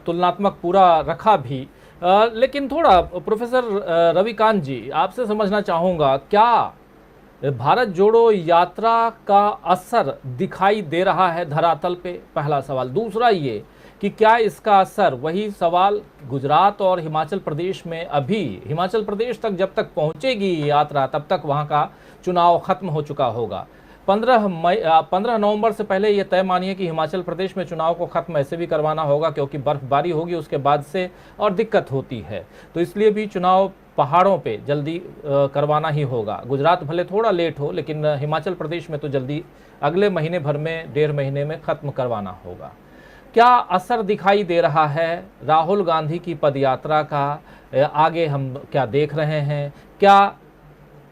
तुलनात्मक पूरा रखा भी। लेकिन थोड़ा प्रोफेसर रविकांत जी, आपसे समझना चाहूँगा, क्या भारत जोड़ो यात्रा का असर दिखाई दे रहा है धरातल पे? पहला सवाल। दूसरा ये कि क्या इसका असर, वही सवाल, गुजरात और हिमाचल प्रदेश में, अभी हिमाचल प्रदेश तक जब तक पहुंचेगी ये यात्रा तब तक वहां का चुनाव खत्म हो चुका होगा। 15 नवंबर से पहले ये तय मानिए कि हिमाचल प्रदेश में चुनाव को खत्म ऐसे भी करवाना होगा, क्योंकि बर्फबारी होगी उसके बाद से और दिक्कत होती है, तो इसलिए भी चुनाव पहाड़ों पे जल्दी करवाना ही होगा। गुजरात भले थोड़ा लेट हो, लेकिन हिमाचल प्रदेश में तो जल्दी अगले महीने भर में, 1.5 महीने में खत्म करवाना होगा। क्या असर दिखाई दे रहा है राहुल गांधी की पदयात्रा का? आगे हम क्या देख रहे हैं? क्या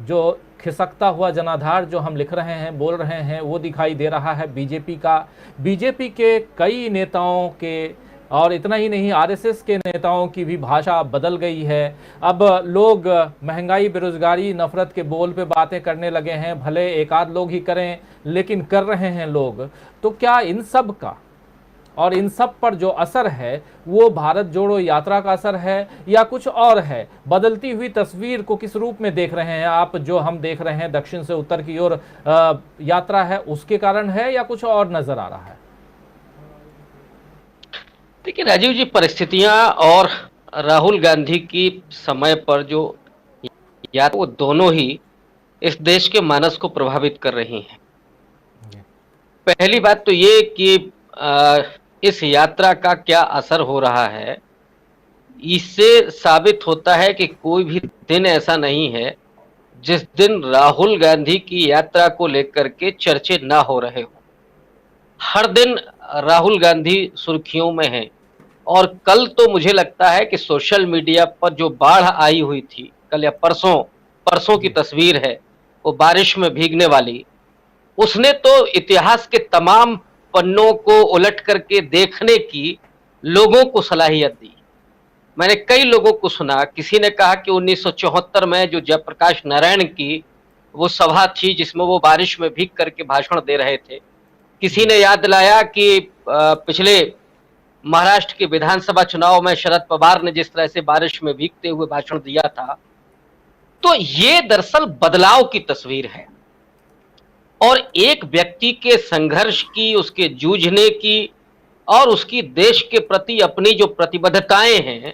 जो खिसकता हुआ जनाधार जो हम लिख रहे हैं, बोल रहे हैं, वो दिखाई दे रहा है बीजेपी का? बीजेपी के कई नेताओं के, और इतना ही नहीं, आरएसएस के नेताओं की भी भाषा बदल गई है। अब लोग महंगाई, बेरोजगारी, नफरत के बोल पे बातें करने लगे हैं। भले एक आध लोग ही करें, लेकिन कर रहे हैं लोग। तो क्या इन सब का और इन सब पर जो असर है वो भारत जोड़ो यात्रा का असर है या कुछ और है? बदलती हुई तस्वीर को किस रूप में देख रहे हैं आप? जो हम देख रहे हैं दक्षिण से उत्तर की ओर यात्रा है, उसके कारण है या कुछ और नजर आ रहा है? देखिए राजीव जी, परिस्थितियां और राहुल गांधी की समय पर जो यात्रा, वो दोनों ही इस देश के मानस को प्रभावित कर रही हैं। पहली बात तो ये कि इस यात्रा का क्या असर हो रहा है, इससे साबित होता है कि कोई भी दिन ऐसा नहीं है जिस दिन राहुल गांधी की यात्रा को लेकर के चर्चे ना हो रहे हो। हर दिन राहुल गांधी सुर्खियों में हैं। और कल तो मुझे लगता है कि सोशल मीडिया पर जो बाढ़ आई हुई थी, कल या परसों परसों की तस्वीर है, वो बारिश में भीगने वाली, उसने तो इतिहास के तमाम पन्नों को उलट करके देखने की लोगों को सलाहियत दी। मैंने कई लोगों को सुना, किसी ने कहा कि 1974 में जो जयप्रकाश नारायण की वो सभा थी जिसमें वो बारिश में भीग करके भाषण दे रहे थे। किसी ने याद दिलाया कि पिछले महाराष्ट्र के विधानसभा चुनाव में शरद पवार ने जिस तरह से बारिश में भीगते हुए भाषण दिया था। तो ये दरअसल बदलाव की तस्वीर है और एक व्यक्ति के संघर्ष की, उसके जूझने की और उसकी देश के प्रति अपनी जो प्रतिबद्धताएं हैं,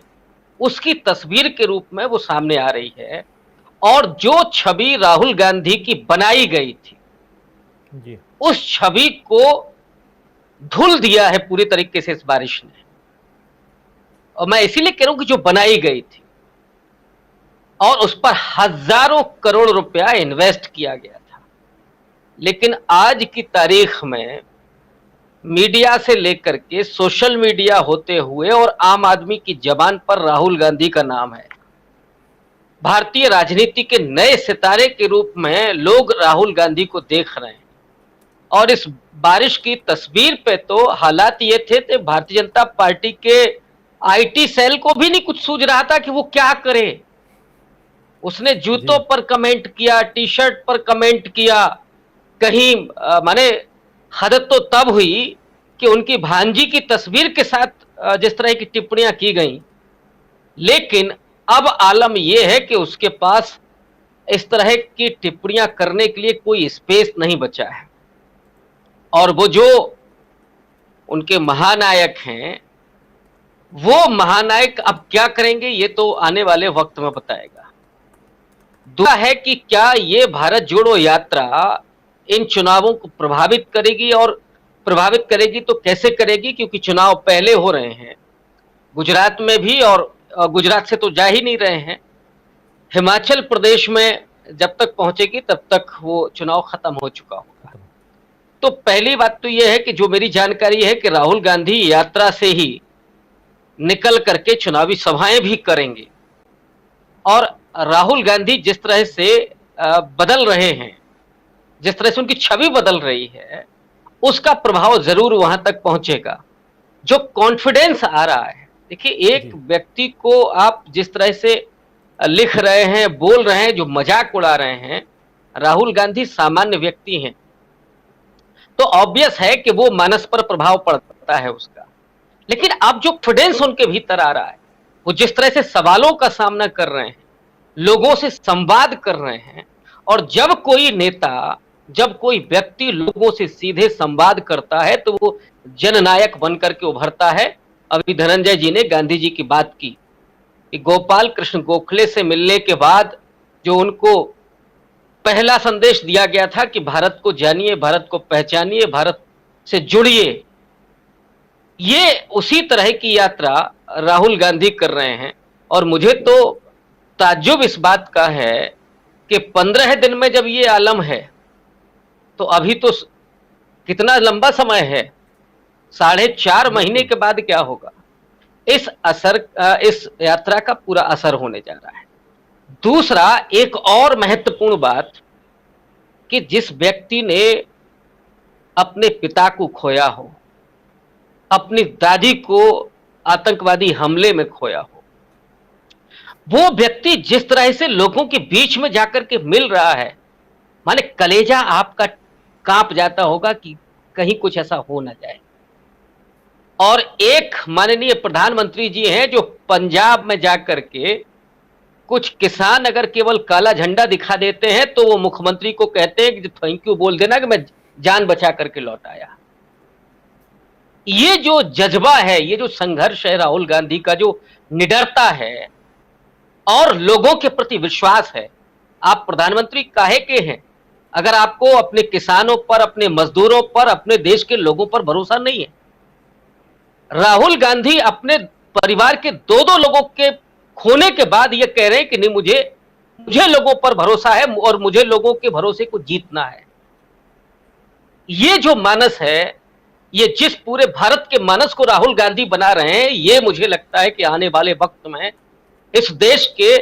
उसकी तस्वीर के रूप में वो सामने आ रही है। और जो छवि राहुल गांधी की बनाई गई थी जी, उस छवि को धुल दिया है पूरी तरीके से इस बारिश ने। और मैं इसीलिए कह रहा हूं कि जो बनाई गई थी और उस पर हजारों करोड़ रुपया इन्वेस्ट किया गया था, लेकिन आज की तारीख में मीडिया से लेकर के सोशल मीडिया होते हुए और आम आदमी की जबान पर राहुल गांधी का नाम है। भारतीय राजनीति के नए सितारे के रूप में लोग राहुल गांधी को देख रहे हैं। और इस बारिश की तस्वीर पे तो हालात ये थे भारतीय जनता पार्टी के आईटी सेल को भी नहीं कुछ सूझ रहा था कि वो क्या करे। उसने जूतों पर कमेंट किया, टी शर्ट पर कमेंट किया, कहीं माने हद तो तब हुई कि उनकी भांजी की तस्वीर के साथ जिस तरह की टिप्पणियां की गई। लेकिन अब आलम यह है कि उसके पास इस तरह की टिप्पणियां करने के लिए कोई स्पेस नहीं बचा है। और वो जो उनके महानायक हैं, वो महानायक अब क्या करेंगे ये तो आने वाले वक्त में बताएगा। दूसरा है कि क्या ये भारत जोड़ो यात्रा इन चुनावों को प्रभावित करेगी, और प्रभावित करेगी तो कैसे करेगी, क्योंकि चुनाव पहले हो रहे हैं गुजरात में भी, और गुजरात से तो जा ही नहीं रहे हैं। हिमाचल प्रदेश में जब तक पहुंचेगी तब तक वो चुनाव खत्म हो चुका होगा। तो पहली बात तो यह है कि जो मेरी जानकारी है कि राहुल गांधी यात्रा से ही निकल करके चुनावी सभाएं भी करेंगे। और राहुल गांधी जिस तरह से बदल रहे हैं, जिस तरह से उनकी छवि बदल रही है, उसका प्रभाव जरूर वहां तक पहुंचेगा। जो कॉन्फिडेंस आ रहा है, देखिए एक व्यक्ति को आप जिस तरह से लिख रहे हैं, बोल रहे हैं, जो मजाक उड़ा रहे हैं, राहुल गांधी सामान्य व्यक्ति हैं, तो ऑब्वियस है कि वो मानस पर प्रभाव पड़ता है उसका। लेकिन अब जो कॉन्फिडेंस उनके भीतर आ रहा है, वो जिस तरह से सवालों का सामना कर रहे हैं, लोगों से संवाद कर रहे हैं, और जब कोई नेता, जब कोई व्यक्ति लोगों से सीधे संवाद करता है तो वो जननायक बनकर के उभरता है। अभी धनंजय जी ने गांधी जी की बात की कि गोपाल कृष्ण गोखले से मिलने के बाद जो उनको पहला संदेश दिया गया था कि भारत को जानिए, भारत को पहचानिए, भारत से जुड़िए, ये उसी तरह की यात्रा राहुल गांधी कर रहे हैं। और मुझे तो ताज्जुब इस बात का है कि 15 दिन में जब ये आलम है, तो अभी तो कितना लंबा समय है, 4.5 महीने के बाद क्या होगा, इस यात्रा का पूरा असर होने जा रहा है। दूसरा, एक और महत्वपूर्ण बात कि जिस व्यक्ति ने अपने पिता को खोया हो, अपनी दादी को आतंकवादी हमले में खोया हो, वो व्यक्ति जिस तरह से लोगों के बीच में जाकर के मिल रहा है, माने कलेजा आपका कांप जाता होगा कि कहीं कुछ ऐसा हो ना जाए। और एक माननीय प्रधानमंत्री जी हैं जो पंजाब में जाकर के कुछ किसान अगर केवल काला झंडा दिखा देते हैं तो वो मुख्यमंत्री को कहते हैं कि थैंक यू बोल देना कि मैं जान बचा करके लौट आया। ये जो जज्बा है, ये जो संघर्ष है राहुल गांधी का, जो निडरता है और लोगों के प्रति विश्वास है। आप प्रधानमंत्री काहे के हैं अगर आपको अपने किसानों पर, अपने मजदूरों पर, अपने देश के लोगों पर भरोसा नहीं है? राहुल गांधी अपने परिवार के दो लोगों के खोने के बाद ये कह रहे हैं कि नहीं, मुझे लोगों पर भरोसा है और मुझे लोगों के भरोसे को जीतना है। ये जो मानस है, ये जिस पूरे भारत के मानस को राहुल गांधी बना रहे हैं, ये मुझे लगता है कि आने वाले वक्त में इस देश के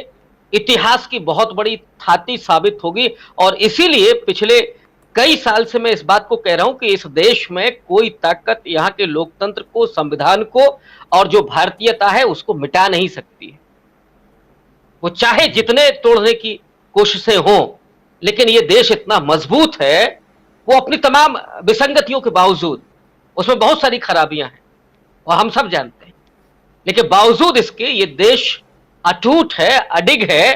इतिहास की बहुत बड़ी थाती साबित होगी। और इसीलिए पिछले कई साल से मैं इस बात को कह रहा हूं कि इस देश में कोई ताकत यहाँ के लोकतंत्र को, संविधान को और जो भारतीयता है उसको मिटा नहीं सकती है। वो चाहे जितने तोड़ने की कोशिशें हों, लेकिन ये देश इतना मजबूत है, वो अपनी तमाम विसंगतियों के बावजूद, उसमें बहुत सारी खराबियां हैं और हम सब जानते हैं, लेकिन बावजूद इसके ये देश अटूट है, अडिग है।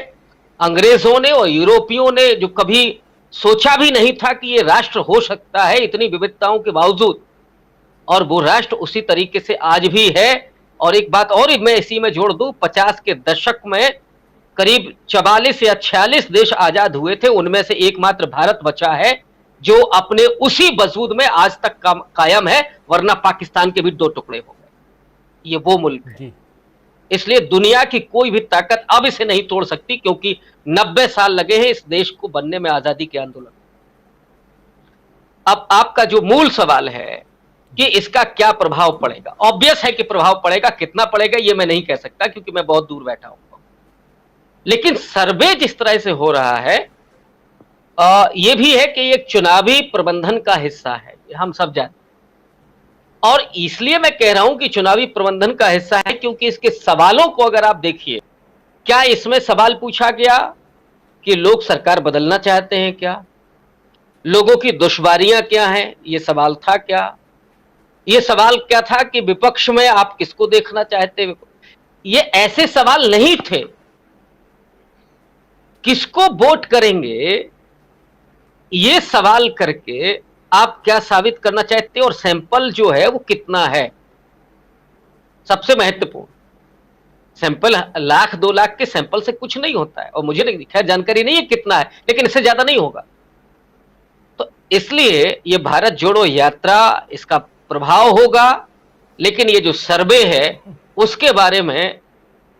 अंग्रेजों ने और यूरोपियों ने जो कभी सोचा भी नहीं था कि ये राष्ट्र हो सकता है इतनी विविधताओं के बावजूद, और वो राष्ट्र उसी तरीके से आज भी है। और एक बात और मैं इसी में जोड़ दूं, 50 के दशक में करीब 44 या 46 देश आजाद हुए थे, उनमें से एकमात्र भारत बचा है जो अपने उसी वजूद में आज तक कायम है, वरना पाकिस्तान के भी 2 टुकड़े हो गए। ये वो मुल्क है, इसलिए दुनिया की कोई भी ताकत अब इसे नहीं तोड़ सकती, क्योंकि 90 साल लगे हैं इस देश को बनने में, आजादी के आंदोलन। अब आपका जो मूल सवाल है कि इसका क्या प्रभाव पड़ेगा, ऑब्वियस है कि प्रभाव पड़ेगा, कितना पड़ेगा ये मैं नहीं कह सकता क्योंकि मैं बहुत दूर बैठा हूं। लेकिन सर्वे जिस तरह से हो रहा है, ये भी है कि एक चुनावी प्रबंधन का हिस्सा है, हम सब जानते हैं। और इसलिए मैं कह रहा हूं कि चुनावी प्रबंधन का हिस्सा है क्योंकि इसके सवालों को अगर आप देखिए, क्या इसमें सवाल पूछा गया कि लोग सरकार बदलना चाहते हैं क्या, लोगों की दुश्वारियां क्या हैं, ये सवाल था क्या, ये सवाल क्या था कि विपक्ष में आप किसको देखना चाहते हैं, ये ऐसे सवाल नहीं थे। किसको वोट करेंगे ये सवाल करके आप क्या साबित करना चाहते हैं और सैंपल जो है वो कितना है, सबसे महत्वपूर्ण। सैंपल 1,00,000-2 लाख के सैंपल से कुछ नहीं होता है, और मुझे नहीं, खैर जानकारी नहीं है कितना है, लेकिन इससे ज्यादा नहीं होगा। तो इसलिए ये भारत जोड़ो यात्रा, इसका प्रभाव होगा, लेकिन ये जो सर्वे है उसके बारे में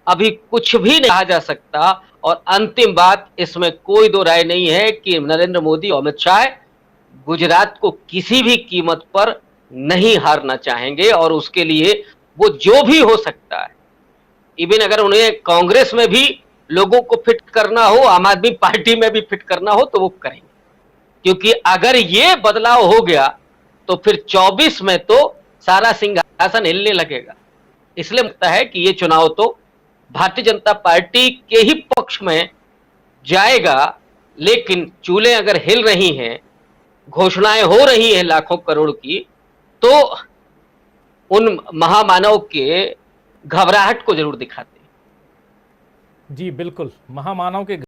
अभी कुछ भी नहीं कहा जा सकता। और अंतिम बात, इसमें कोई दो राय नहीं है कि नरेंद्र मोदी और अमित शाह गुजरात को किसी भी कीमत पर नहीं हारना चाहेंगे, और उसके लिए वो जो भी हो सकता है, इवन अगर उन्हें कांग्रेस में भी लोगों को फिट करना हो, आम आदमी पार्टी में भी फिट करना हो, तो वो करेंगे। क्योंकि अगर ये बदलाव हो गया तो फिर 24 में तो सारा सिंहासन हिलने लगेगा। इसलिए लगता है कि ये चुनाव तो भारतीय जनता पार्टी के ही पक्ष में जाएगा, लेकिन चूल्हे अगर हिल रही हैं, घोषणाएं हो रही हैं लाखों करोड़ की, तो उन महामानव के घबराहट को जरूर दिखाते हैं। जी बिल्कुल, महामानव के